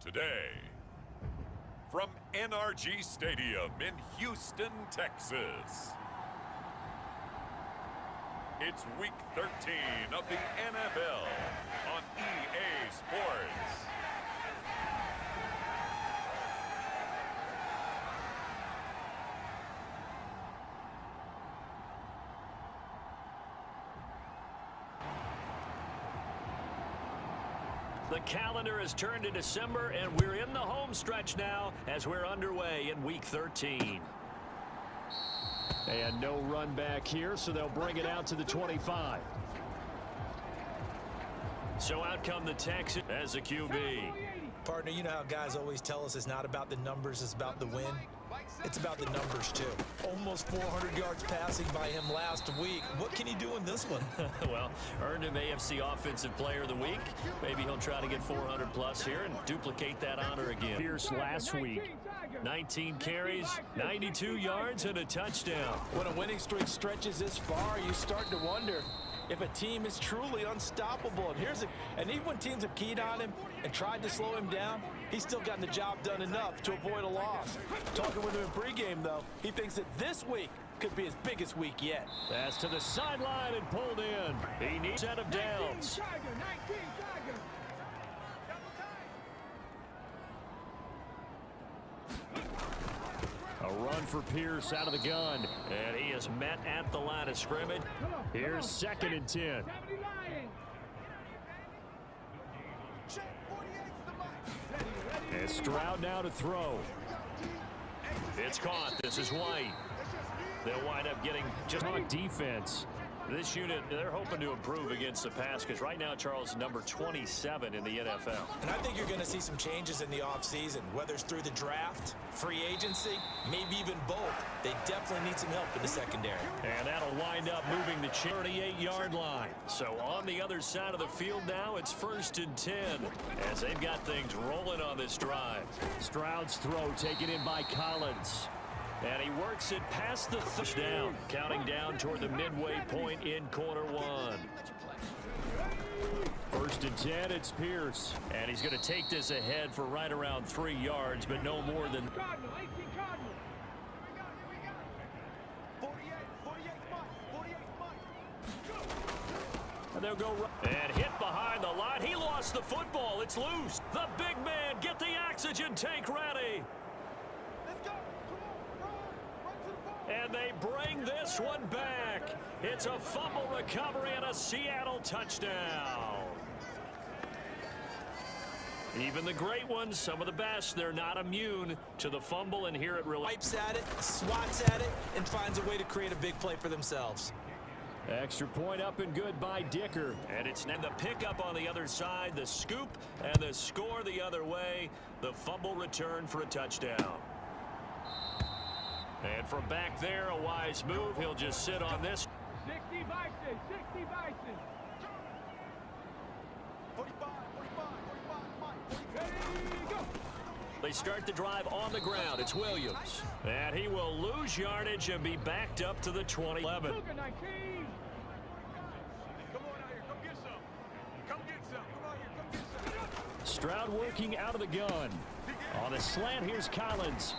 today. From NRG Stadium in Houston, Texas. It's Week 13 of the NFL on EA Sports. The calendar has turned to December, and we're in the home stretch now as we're underway in Week 13. And no run back here, so they'll bring it out to the 25. So out come the Texans as a QB. Partner, you know how guys always tell us it's not about the numbers, it's about the win. It's about the numbers, too. Almost 400 yards passing by him last week. What can he do in this one? Well, earned him AFC Offensive Player of the Week. Maybe he'll try to get 400 plus here and duplicate that honor again. Pierce last week, 19 carries, 92 yards, and a touchdown. When a winning streak stretches this far, you start to wonder if a team is truly unstoppable. And even when teams have keyed on him and tried to slow him down, he's still gotten the job done enough to avoid a loss. Talking with him in pregame, though, he thinks that this week could be his biggest week yet. That's to the sideline and pulled in. He needs a set of downs. A run for Pierce out of the gun, and he is met at the line of scrimmage. Here's 2nd and 10. And Stroud now to throw. It's caught. This is White. They'll wind up getting just on defense. This unit, they're hoping to improve against the pass because right now, Charles, number 27 in the NFL. And I think you're going to see some changes in the offseason, whether it's through the draft, free agency, maybe even both. They definitely need some help in the secondary. And that'll wind up moving the 38-yard line. So on the other side of the field now, it's 1st and 10 as they've got things rolling on this drive. Stroud's throw taken in by Collins. And he works it past the touchdown, counting down toward the midway point in quarter one. 1st and 10, it's Pierce. And he's going to take this ahead for right around 3 yards, but no more than... And they'll go and hit behind the line. He lost the football. It's loose. The big man, get the oxygen tank ready. And they bring this one back. It's a fumble recovery and a Seattle touchdown. Even the great ones, some of the best, they're not immune to the fumble, and here it really... Wipes at it, swats at it, and finds a way to create a big play for themselves. Extra point up and good by Dicker. And it's the pickup on the other side, the scoop, and the score the other way. The fumble return for a touchdown. And from back there, a wise move. He'll just sit on this. 60 Vikings, 60 Vikings. 45, 45, 45, go. They start the drive on the ground. It's Williams. And he will lose yardage and be backed up to the 20. 11. Come on out here, come get some. Come get some, come out here, come get some. Stroud working out of the gun. On the slant, here's Collins.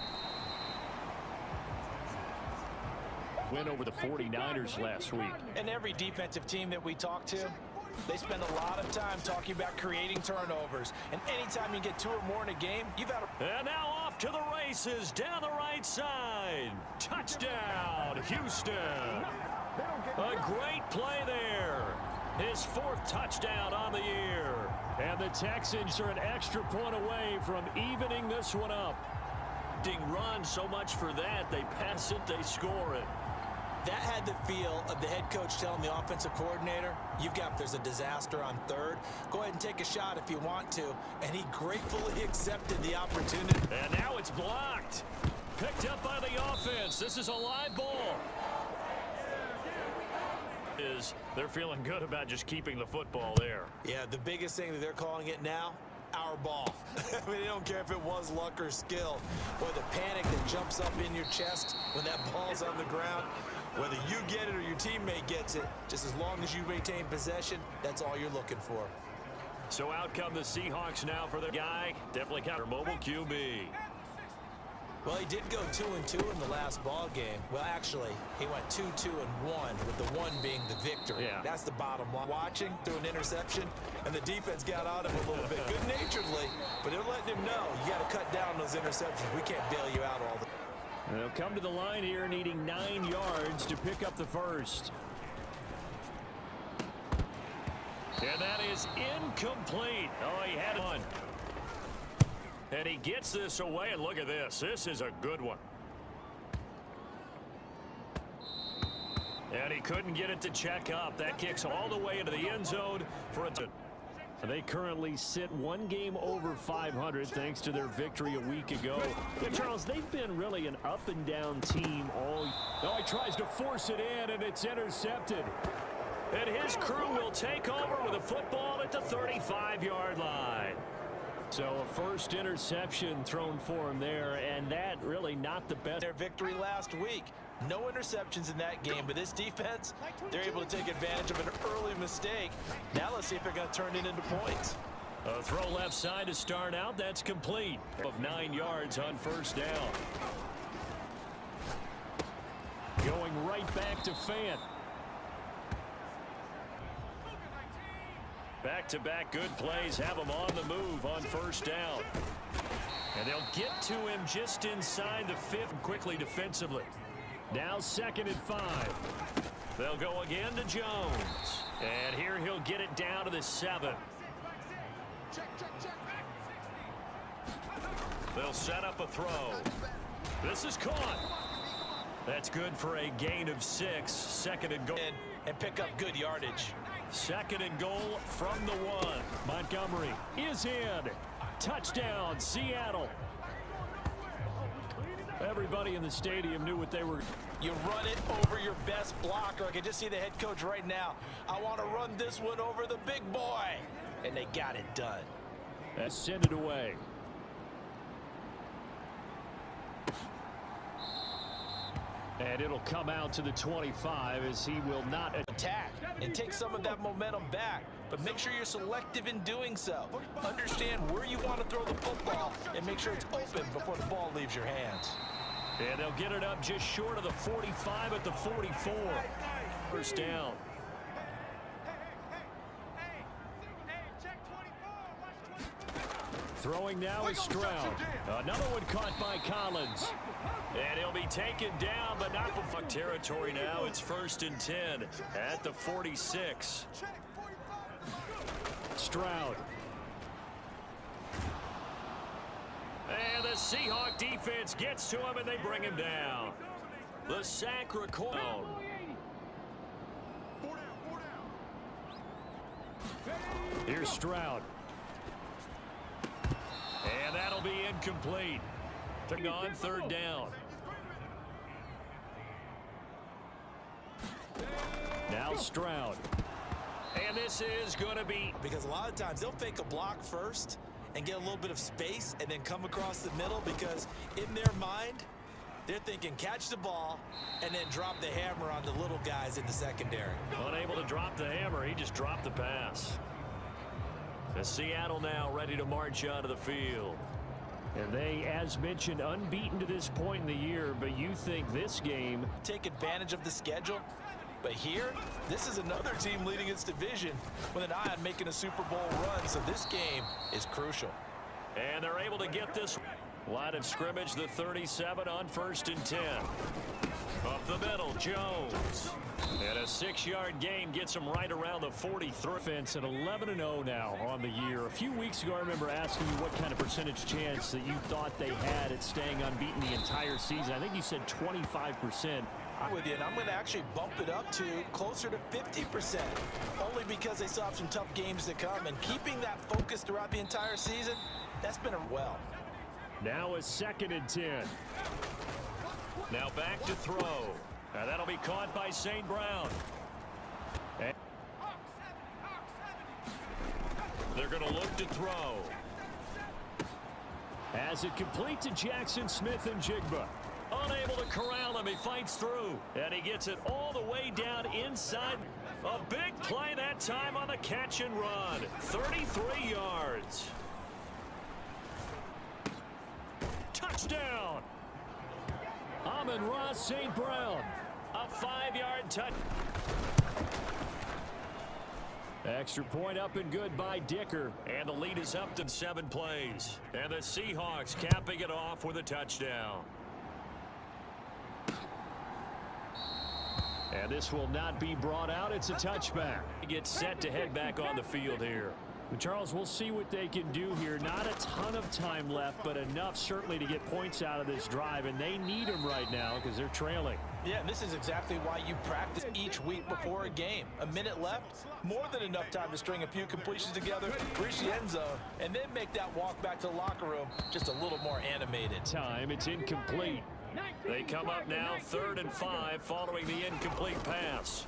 Win over the 49ers last week. And every defensive team that we talk to, they spend a lot of time talking about creating turnovers. And anytime you get 2 or more in a game, you've got to... And now off to the races down the right side. Touchdown, Houston. A great play there. His 4th touchdown on the year. And the Texans are an extra point away from evening this one up. Run, so much for that. They pass it, they score it. That had the feel of the head coach telling the offensive coordinator, there's a disaster on 3rd. Go ahead and take a shot if you want to. And he gratefully accepted the opportunity. And now it's blocked. Picked up by the offense. This is a live ball. They're feeling good about just keeping the football there. Yeah, the biggest thing that they're calling it now, our ball. I mean, they don't care if it was luck or skill. Or the panic that jumps up in your chest when that ball's on the ground. Whether you get it or your teammate gets it, just as long as you maintain possession, that's all you're looking for. So out come the Seahawks now for their guy. Definitely counter mobile QB. Well, he did go 2-2 in the last ball game. Well, actually, he went 2-2-1, with the one being the victory. Yeah. That's the bottom line. Watching through an interception, and the defense got on him a little bit, good-naturedly, but they're letting him know, you got to cut down those interceptions. We can't bail you out all the They'll come to the line here, needing 9 yards to pick up the first. And that is incomplete. Oh, he had one. And he gets this away, and look at this. This is a good one. And he couldn't get it to check up. That kicks all the way into the end zone for a touchdown. They currently sit 1 game over 500 thanks to their victory a week ago. Yeah, Charles, they've been really an up-and-down team all. Oh, he tries to force it in, and it's intercepted. And his crew will take over with a football at the 35-yard line. So a first interception thrown for him there, and that really not the best. their victory last week. No interceptions in that game, but this defense, they're able to take advantage of an early mistake. Now let's see if they're going to turn it into points. A throw left side to start out. That's complete. Of 9 yards on first down. Going right back to Fant. Back-to-back good plays have him on the move on first down. And they'll get to him just inside the 5 quickly defensively. Now 2nd and 5. They'll go again to Jones. And here he'll get it down to the 7. They'll set up a throw. This is caught. That's good for a gain of 6. 2nd and goal. And pick up good yardage. 2nd and goal from the 1. Montgomery is in. Touchdown, Seattle. Everybody in the stadium knew what they were. You run it over your best blocker. I can just see the head coach right now. I want to run this one over the big boy. And they got it done. Send it away. And it'll come out to the 25 as he will not attack and take some of that momentum back. But make sure you're selective in doing so. Understand where you want to throw the football and make sure it's open before the ball leaves your hands. And they'll get it up just short of the 45 at the 44. First down. Throwing now is Stroud. Another one caught by Collins. And he'll be taken down, but not before territory now. It's 1st and 10 at the 46. Stroud. And the Seahawk defense gets to him, and they bring him down. The sack recorded. Here's Stroud. And that'll be incomplete. On 3rd down. Now Stroud. And this is going to be. Because a lot of times they'll fake a block first and get a little bit of space and then come across the middle, because in their mind, they're thinking catch the ball and then drop the hammer on the little guys in the secondary. Unable to drop the hammer, he just dropped the pass. The Seattle now ready to march onto the field. And they, as mentioned, unbeaten to this point in the year, but you think this game. Take advantage of the schedule. But here, this is another team leading its division with an eye on making a Super Bowl run, so this game is crucial. And they're able to get this line of scrimmage, the 37 on 1st and 10. Up the middle, Jones. And a 6-yard gain gets him right around the 43. Defense at 11-0 now on the year. A few weeks ago, I remember asking you what kind of percentage chance that you thought they had at staying unbeaten the entire season. I think you said 25%. I'm with you, and I'm going to actually bump it up to closer to 50%, only because they still have some tough games to come, and keeping that focus throughout the entire season, that's been well. Now a 2nd and 10. Now back to throw. Now that'll be caught by St. Brown. And they're going to look to throw. As it complete to Jackson Smith and Jigba. Unable to corral him. He fights through. And he gets it all the way down inside. A big play that time on the catch and run. 33 yards. Touchdown. Amon-Ra St. Brown. A 5-yard touch. Extra point up and good by Dicker. And the lead is up to 7 plays. And the Seahawks capping it off with a touchdown. And this will not be brought out. It's a touchback. He gets set to head back on the field here. But Charles, we'll see what they can do here. Not a ton of time left, but enough certainly to get points out of this drive. And they need them right now because they're trailing. Yeah, and this is exactly why you practice each week before a game. A minute left, more than enough time to string a few completions together, reach the end zone, and then make that walk back to the locker room just a little more animated. Time, it's incomplete. They come up now 3rd and 5 following the incomplete pass.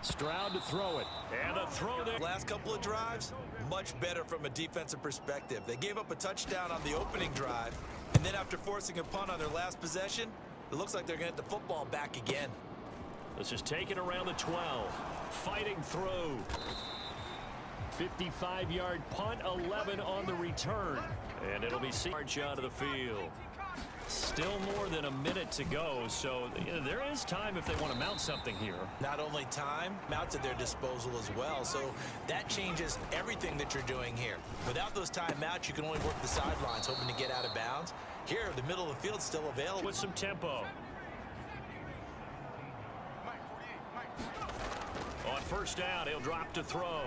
Stroud to throw it. And a throw there. Last couple of drives, much better from a defensive perspective. They gave up a touchdown on the opening drive, and then after forcing a punt on their last possession, it looks like they're going to get the football back again. This is taken around the 12. Fighting through. 55-yard punt, 11 on the return. And it'll be March out of the field. Still more than a minute to go, so there is time if they want to mount something here. Not only time, mount's at their disposal as well, so that changes everything that you're doing here. Without those timeouts, you can only work the sidelines, hoping to get out of bounds. Here, the middle of the field's still available. With some tempo. On 1st down, he'll drop to throw.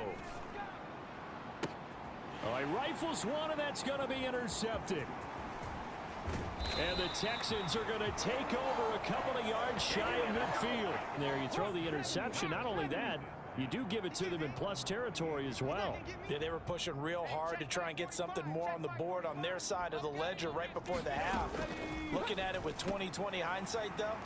Oh, he rifles one, and that's going to be intercepted. And the Texans are going to take over a couple of yards shy of midfield. There, you throw the interception. Not only that, you do give it to them in plus territory as well. Yeah, they were pushing real hard to try and get something more on the board on their side of the ledger right before the half. Looking at it with 20/20 hindsight, though,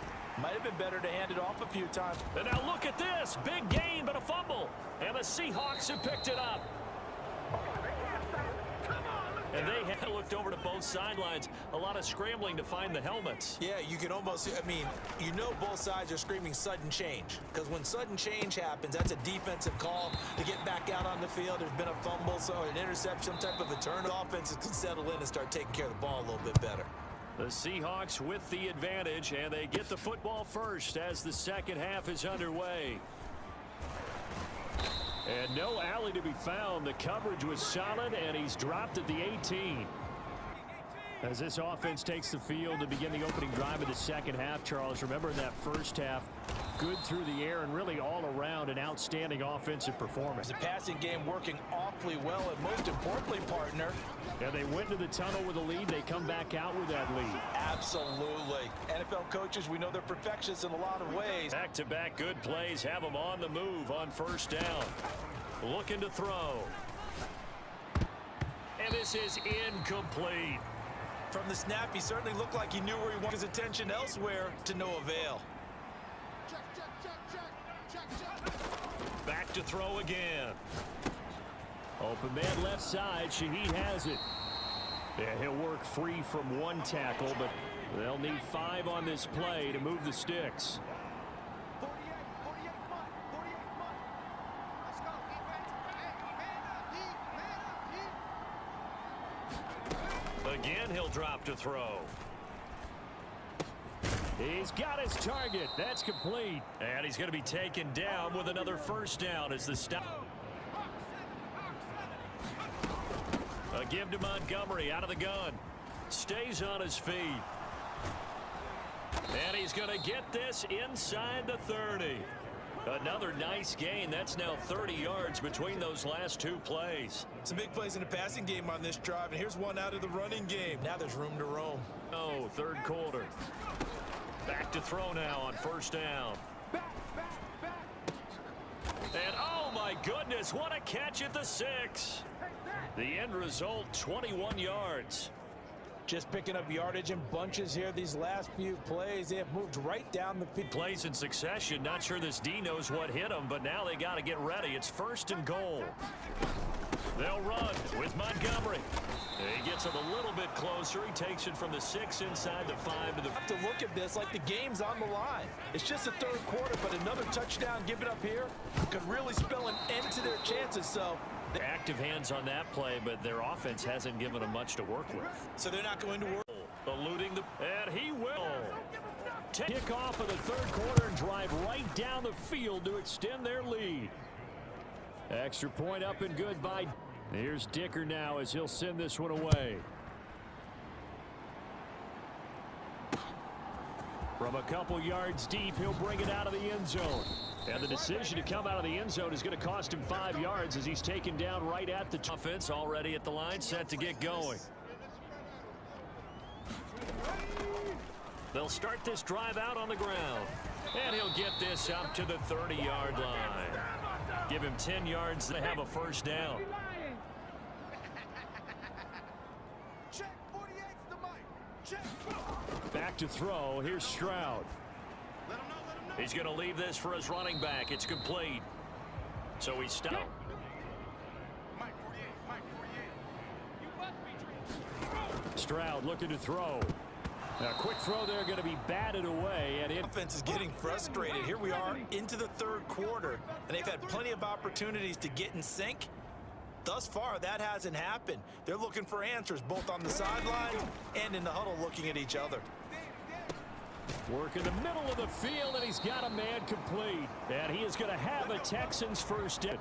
might have been better to hand it off a few times. And now look at this. Big gain, but a fumble. And the Seahawks have picked it up. And they have looked over to both sidelines. A lot of scrambling to find the helmets. Yeah, you can almost, I mean, you know both sides are screaming sudden change. Because when sudden change happens, that's a defensive call to get back out on the field. There's been a fumble, so an interception, some type of a turn. Offenses can settle in and start taking care of the ball a little bit better. The Seahawks with the advantage, and they get the football first as the second half is underway. And no alley to be found. The coverage was solid, and he's dropped at the 18. As this offense takes the field to begin the opening drive of the second half, Charles, remember in that first half, good through the air and really all around an outstanding offensive performance. The passing game working awfully well, and most importantly, partner. And they went to the tunnel with a lead. They come back out with that lead. Absolutely. NFL coaches, we know they're perfectionists in a lot of ways. Back-to-back good plays have them on the move on 1st down. Looking to throw. And this is incomplete. From the snap, he certainly looked like he knew where he wanted his attention elsewhere, to no avail. Back to throw again. Open man left side. Shaheed has it. Yeah, he'll work free from one tackle, but they'll need 5 on this play to move the sticks. Again, he'll drop to throw. He's got his target. That's complete. And he's going to be taken down with another 1st down as the stop. A give to Montgomery out of the gun. Stays on his feet. And he's going to get this inside the 30. Another nice gain. That's now 30 yards between those last 2 plays. Some big plays in the passing game on this drive, and here's one out of the running game. Now there's room to roam. Oh, 3rd quarter. Back to throw now on 1st down. And oh my goodness, what a catch at the 6. The end result, 21 yards. Just picking up yardage in bunches here these last few plays. They have moved right down the field. Plays in succession. Not sure this D knows what hit him, but now they got to get ready. It's 1st and goal. They'll run with Montgomery. He gets it a little bit closer. He takes it from the 6 inside the 5 to the... Have to look at this like the game's on the line. It's just the third quarter, but another touchdown given up here could really spell an end to their chances. So active hands on that play, but their offense hasn't given them much to work with. So they're not going to work. Eluding the... And he will. Kick off of the third quarter and drive right down the field to extend their lead. Extra point up and good by... Here's Dicker now as he'll send this one away. From a couple yards deep, he'll bring it out of the end zone. And the decision to come out of the end zone is going to cost him 5 yards as he's taken down right at the offense, already at the line, set to get going. They'll start this drive out on the ground. And he'll get this up to the 30-yard line. Give him 10 yards to have a first down. Back to throw. Here's Stroud. He's going to leave this for his running back. It's complete. So he's stopped. Stroud looking to throw. A quick throw there, going to be batted away. And Offense is getting frustrated. Here we are into the third quarter, and they've had plenty of opportunities to get in sync. Thus far, that hasn't happened. They're looking for answers both on the sidelines and in the huddle looking at each other. Work in the middle of the field, and he's got a man complete. And he is going to have a Texans first down.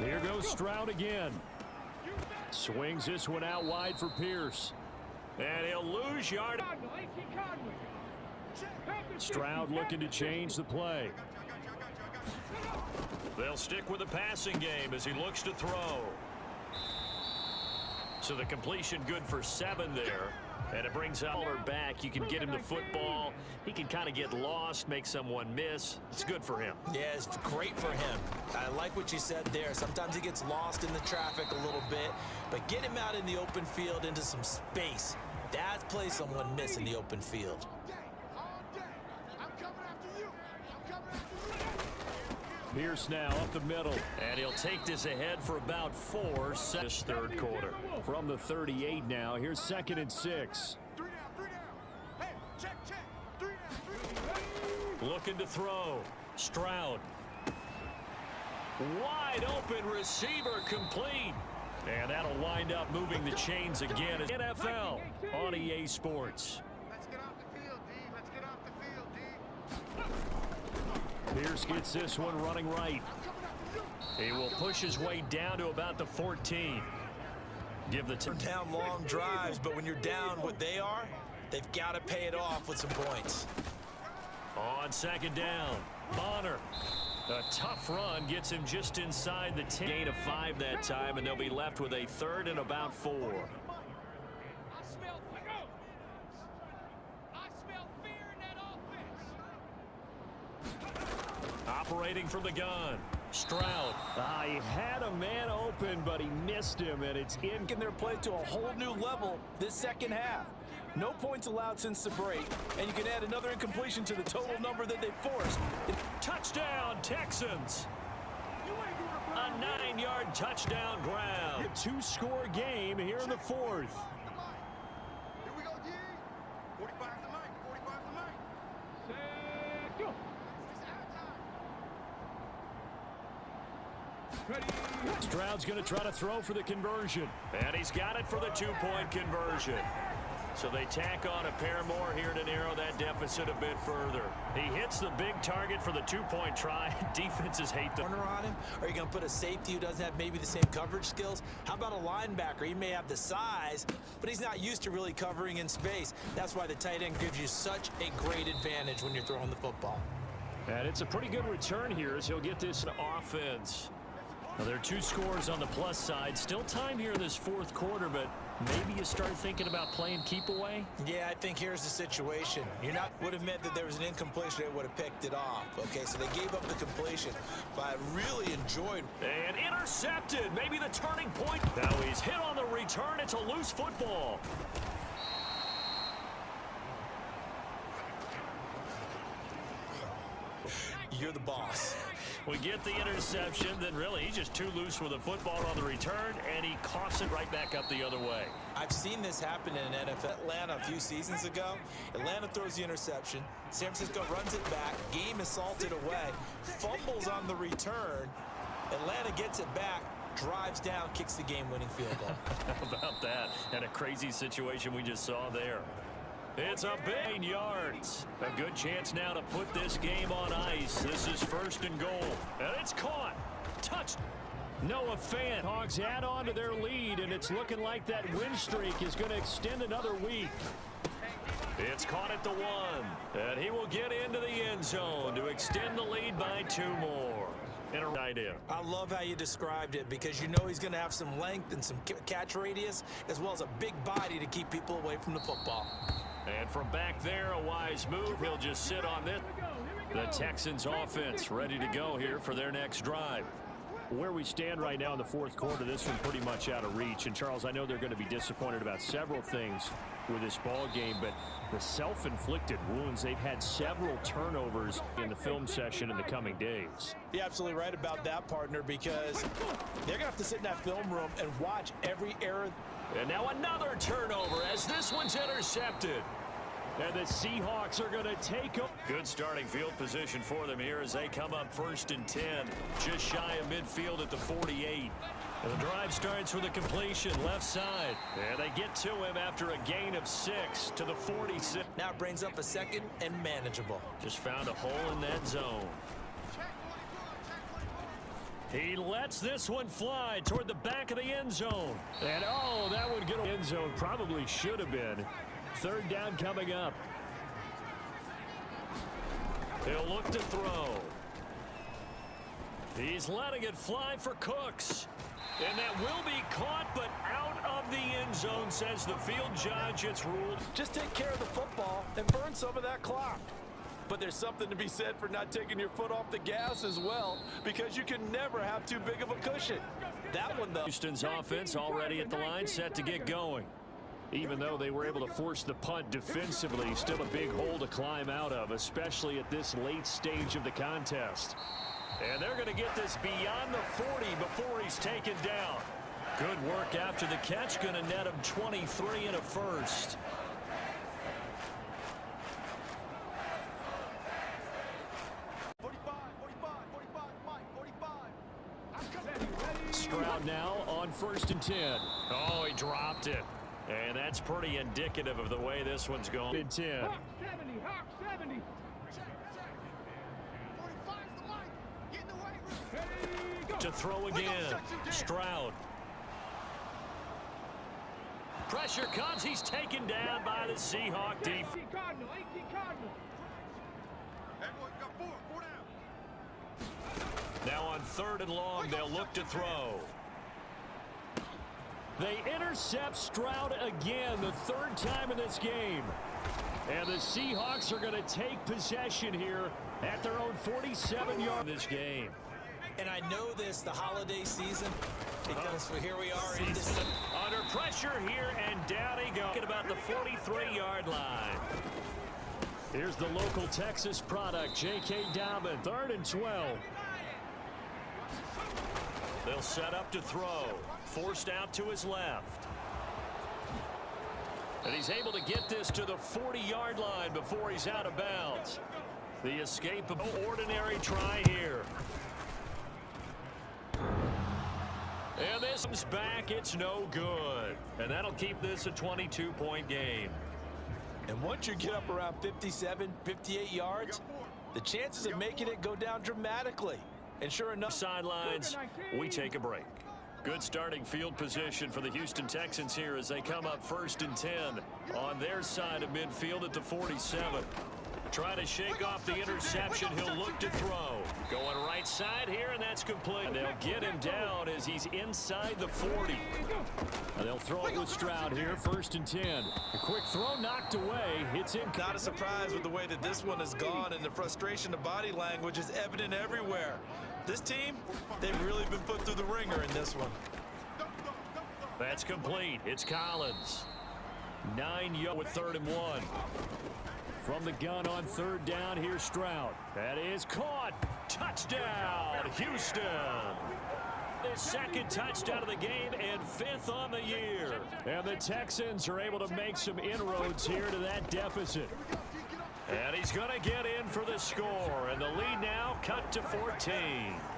Here goes Stroud again. Swings this one out wide for Pierce. And he'll lose yard. Stroud looking to change the play. They'll stick with the passing game as he looks to throw. So the completion good for 7 there. And it brings Aller back. You can get him the football. He can kind of get lost, make someone miss. It's good for him. Yeah, it's great for him. I like what you said there. Sometimes he gets lost in the traffic a little bit, but get him out in the open field into some space. That's play someone miss in the open field. Pierce now up the middle, and he'll take this ahead for about 4 this third quarter. From the 38 now, here's 2nd and 6. Looking to throw. Stroud. Wide open receiver complete. And that'll wind up moving the chains again. NFL on EA Sports. Let's get off the field, D. Let's get off the field, D. Pierce gets this one running right. He will push his way down to about the 14. Give the down long drives, but when you're down what they are, they've got to pay it off with some points. On 2nd down, Bonner. A tough run gets him just inside the 10. Gain of 5 that time, and they'll be left with a 3rd and about 4. Operating from the gun. Stroud. He had a man open, but he missed him, and it's in. Their play to a whole new level this second half. No points allowed since the break, and you can add another incompletion to the total number that they forced. Touchdown, Texans. A 9-yard touchdown grab. A 2-score game here in the 4th. Here we go, D. 45 to Mike. 45 to Mike. Stroud's going to try to throw for the conversion. And he's got it for the 2-point conversion. So they tack on a pair more here to narrow that deficit a bit further. He hits the big target for the 2-point try. Defenses hate the corner on him. Are you going to put a safety who doesn't have maybe the same coverage skills? How about a linebacker? He may have the size, but he's not used to really covering in space. That's why the tight end gives you such a great advantage when you're throwing the football. And it's a pretty good return here as he'll get this offense. Now, there are 2 scores on the plus side. Still time here in this 4th quarter, but maybe you start thinking about playing keep away? Yeah, I think here's the situation. Would have meant that there was an incompletion, they would have picked it off. Okay, so they gave up the completion, but I really enjoyed. And intercepted, maybe the turning point. Now he's hit on the return. It's a loose football. you're the boss. We get the interception, then really he's just too loose with the football on the return, and he coughs it right back up the other way. I've seen this happen in NFL. Atlanta a few seasons ago. Atlanta throws the interception. San Francisco runs it back. Game is salted away. Fumbles on the return. Atlanta gets it back. Drives down, kicks the game-winning field goal. How about that? And a crazy situation we just saw there. It's a big yards. A good chance now to put this game on ice. This is 1st and goal. And it's caught. Touched. Noah Fant. Hogs add on to their lead, and it's looking like that win streak is going to extend another week. It's caught at the 1. And he will get into the end zone to extend the lead by 2 more. Idea. I love how you described it because you know he's going to have some length and some catch radius as well as a big body to keep people away from the football. And from back there, a wise move. He'll just sit on this. The Texans offense ready to go here for their next drive. Where we stand right now in the 4th quarter, this one pretty much out of reach. And Charles, I know they're going to be disappointed about several things with this ball game, but the self-inflicted wounds, they've had several turnovers in the film session in the coming days. You're absolutely right about that, partner, because they're going to have to sit in that film room and watch every error. And now another turnover as this one's intercepted. And the Seahawks are going to take up. Good starting field position for them here as they come up 1st and 10. Just shy of midfield at the 48. And the drive starts with a completion left side. And they get to him after a gain of 6 to the 46. Now it brings up a 2nd and manageable. Just found a hole in that zone. He lets this one fly toward the back of the end zone. And oh, that would get end zone. Probably should have been. 3rd down coming up. He'll look to throw. He's letting it fly for Cooks. And that will be caught, but out of the end zone, says the field judge. It's ruled. Just take care of the football and burn some of that clock. But there's something to be said for not taking your foot off the gas as well, because you can never have too big of a cushion. That one, though. Houston's offense already at the line, set to get going. Even though they were able to force the punt defensively, still a big hole to climb out of, especially at this late stage of the contest. And they're going to get this beyond the 40 before he's taken down. Good work after the catch, going to net him 23 and a first. Stroud now on 1st and 10. Oh, he dropped it. And that's pretty indicative of the way this one's going. Mid 10. Hawk 70, Hawk 70. To throw again. Stroud. Pressure comes. He's taken down by the Seahawk defense. 18 Cardinal, 18 Cardinal. Now on 3rd and long, they'll look to throw. They intercept Stroud again, the 3rd time in this game. And the Seahawks are going to take possession here at their own 47-yard this game. And I know this, the holiday season, because here we are in this. Under pressure here, and down he goes. At about the 43-yard line. Here's the local Texas product, J.K. Dobbin, 3rd and 12. They'll set up to throw. Forced out to his left. And he's able to get this to the 40-yard line before he's out of bounds. The escape of no ordinary try here. And this comes back. It's no good. And that'll keep this a 22-point game. And once you get up around 57, 58 yards, the chances of making it go down dramatically. And sure enough, sidelines, we take a break. Good starting field position for the Houston Texans here as they come up 1st and 10 on their side of midfield at the 47. Trying to shake off the interception. He'll look to throw. Going right side here, and that's complete. And they'll get him down as he's inside the 40. And they'll throw it with Stroud here, 1st and 10. A quick throw knocked away. It's in. Not a surprise with the way that this one has gone, and the frustration of body language is evident everywhere. This team, they've really been put through the ringer in this one. That's complete. It's Collins. 9 yards with 3rd and 1. From the gun on 3rd down, here's Stroud. That is caught. Touchdown, Houston. His second touchdown of the game and 5th on the year. And the Texans are able to make some inroads here to that deficit. And he's going to get in for the score. And the lead now cut to 14.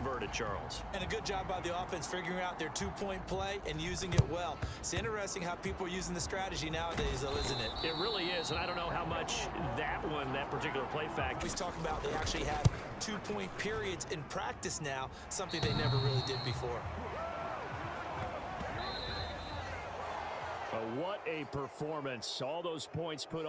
Verted, Charles. And a good job by the offense figuring out their two-point play and using it well. It's interesting how people are using the strategy nowadays, though, isn't it? It really is. And I don't know how much that particular play factor. He's talking about they actually have two-point periods in practice now, something they never really did before. What a performance. All those points put on.